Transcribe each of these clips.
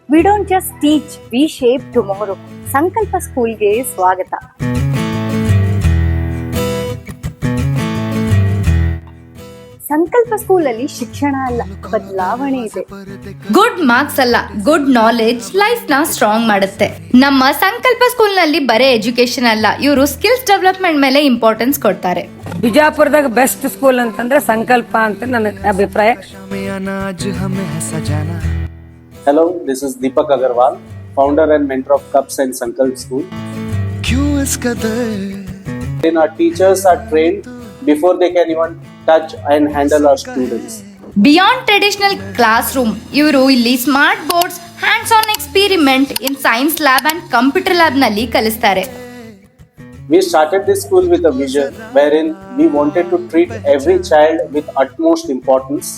We don't just teach, we shape tomorrow. ಸಂಕಲ್ಪ ಸ್ಕೂಲ್ಗೆ ಸ್ವಾಗತ. ಸಂಕಲ್ಪ ಸ್ಕೂಲಲ್ಲಿ ಶಿಕ್ಷಣ ಅಲ್ಲ, ಬದಲಾವಣೆ ಇದೆ. ಗುಡ್ ಮಾರ್ಕ್ಸ್ ಅಲ್ಲ, ಗುಡ್ ನಾಲೆಡ್ಜ್ ಲೈಫ್ ನ ಸ್ಟ್ರಾಂಗ್ ಮಾಡುತ್ತೆ. ನಮ್ಮ ಸಂಕಲ್ಪ ಸ್ಕೂಲ್ ನಲ್ಲಿ ಬರೇ ಎಜುಕೇಶನ್ ಅಲ್ಲ, ಇವರು ಸ್ಕಿಲ್ಸ್ ಡೆವಲಪ್ಮೆಂಟ್ ಮೇಲೆ ಇಂಪಾರ್ಟೆನ್ಸ್ ಕೊಡ್ತಾರೆ. ಬಿಜಾಪುರದಾಗ ಬೆಸ್ಟ್ ಸ್ಕೂಲ್ ಅಂತಂದ್ರೆ ಸಂಕಲ್ಪ ಅಂತ ನನ್ನ ಅಭಿಪ್ರಾಯ. Hello, this is Deepak Agarwal, founder and mentor of Cups and Sankalp School. Then our teachers are trained before they can even touch and handle our students. Beyond traditional class room, ಇವರು ಇಲ್ಲಿ smart boards, hands on experiment in science lab and computer lab ನಲ್ಲಿ ಕಲಿಸ್ತಾರೆ. We started this school with a vision wherein we wanted to treat every child with utmost importance.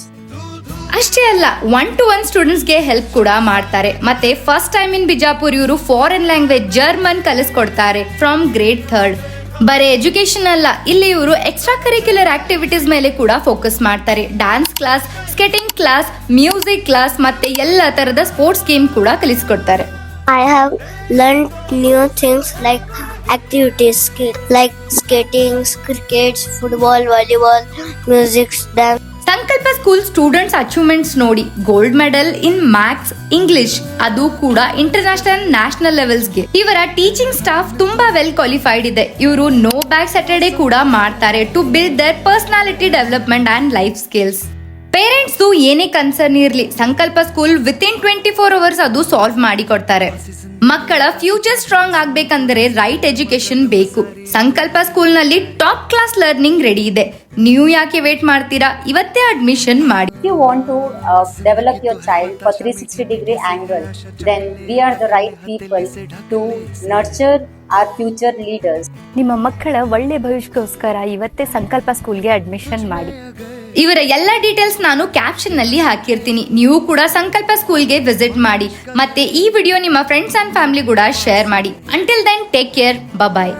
ಅಷ್ಟೇ ಅಲ್ಲ, 1-to-1 students ಗೆ help ಕೂಡ ಮಾಡ್ತಾರೆ. ಮತ್ತೆ first time in Bijapur ಇವರು foreign language German ಕಲಿಸ್ಕೊಡ್ತಾರೆ ಫ್ರಮ್ ಗ್ರೇಡ್ 3rd. ಬರೀ ಎಜುಕೇಶನ್ ಅಲ್ಲ, ಇಲ್ಲಿ ಇವರು ಎಕ್ಸ್ಟ್ರಾ ಕರಿಕ್ಯುಲರ್ ಆಕ್ಟಿವಿಟೀಸ್ ಮೇಲೆ ಕೂಡ ಫೋಕಸ್ ಮಾಡ್ತಾರೆ. Dance class, skating class, music class ಮತ್ತೆ ಎಲ್ಲ ತರದ ಸ್ಪೋರ್ಟ್ಸ್ ಗೇಮ್ ಕೂಡ ಕಲಿಸ್ಕೊಡ್ತಾರೆ. I have learned new things like activities like skating, cricket, football, volleyball, music, dance. Sankalp school students achievements ನೋಡಿ, gold medal in maths, English, ಅದು ಕೂಡ international national ಲೆವೆಲ್ಸ್ಗೆ. ಇವರ teaching staff ತುಂಬಾ ವೆಲ್ ಕ್ವಾಲಿಫೈಡ್ ಇದೆ. ಇವರು ನೋ ಬ್ಯಾಗ್ ಸ್ಯಾಟರ್ಡೆ ಕೂಡ ಮಾಡ್ತಾರೆ to build their personality development and life skills. Parents ಏನೇ ಕನ್ಸರ್ನ್ ಇರ್ಲಿ, ಸಂಕಲ್ಪ ಸ್ಕೂಲ್ ವಿತಿನ್ 24 hours ಅದು ಸಾಲ್ವ್ ಮಾಡಿ ಕೊಡ್ತಾರೆ. ಮಕ್ಕಳ ಫ್ಯೂಚರ್ ಸ್ಟ್ರಾಂಗ್ ಆಗ್ಬೇಕಂದ್ರೆ ರೈಟ್ ಎಜುಕೇಶನ್ ಬೇಕು. ಸಂಕಲ್ಪ ಸ್ಕೂಲ್ ನಲ್ಲಿ ಟಾಪ್ ಕ್ಲಾಸ್ ಲರ್ನಿಂಗ್ ರೆಡಿ ಇದೆ. ನೀವು ಯಾಕೆ ವೇಟ್ ಮಾಡ್ತೀರಾ? ಇವತ್ತೇ ಅಡ್ಮಿಷನ್ ಮಾಡಿ. If you want to develop your child for 360-degree angle, then we are the right people to nurture our future leaders. ನಿಮ್ಮ ಮಕ್ಕಳ ಒಳ್ಳೆ ಭವಿಷ್ಯಕ್ಕೋಸ್ಕರ ಇವತ್ತೇ ಸಂಕಲ್ಪ ಸ್ಕೂಲ್ಗೆ ಅಡ್ಮಿಷನ್ ಮಾಡಿ. ಇವರ ಎಲ್ಲ ಡೀಟೇಲ್ಸ್ ನಾನು ಕ್ಯಾಪ್ಷನ್ ನಲ್ಲಿ ಹಾಕಿರ್ತೀನಿ. ನೀವು ಕೂಡ ಸಂಕಲ್ಪ ಸ್ಕೂಲ್ಗೆ ವಿಸಿಟ್ ಮಾಡಿ. ಮತ್ತೆ ಈ ವಿಡಿಯೋ ನಿಮ್ಮ ಫ್ರೆಂಡ್ಸ್ ಅಂಡ್ ಫ್ಯಾಮಿಲಿ ಕೂಡ ಶೇರ್ ಮಾಡಿ. ಅಂಟಿಲ್ ದೆನ್ ಟೇಕ್ ಕೇರ್, ಬಾಯ್.